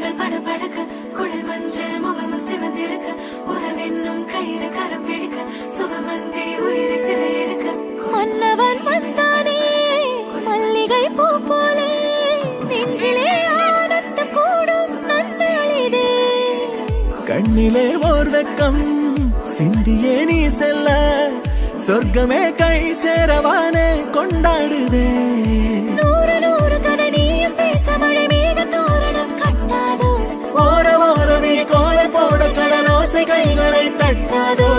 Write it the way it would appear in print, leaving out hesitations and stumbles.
கைகள் படபடக்க குளிர் மஞ்சள் முகமும் சிவந்திருக்க உறவென்னும் கயிறு கரம் பிடிக்க சுகமந்தே உயிரை சிறை எடுக்க மன்னவன் வந்தானே மல்லிகை பூ போலே நெஞ்சிலே ஆனந்தம் கூடும் நன்னாளிதே கண்ணிலே ஓர் வெக்கம் சிந்தியே நீ செல்ல சொர்க்கமே கை சேரவானே கொண்டாடுதே நூறு நூறு கதை நீயும் பேச மழை மேக தோரணம் கட்டாதோ ஓர ஓரமே கோல போட கடலோசை கைகளை தட்டாதோ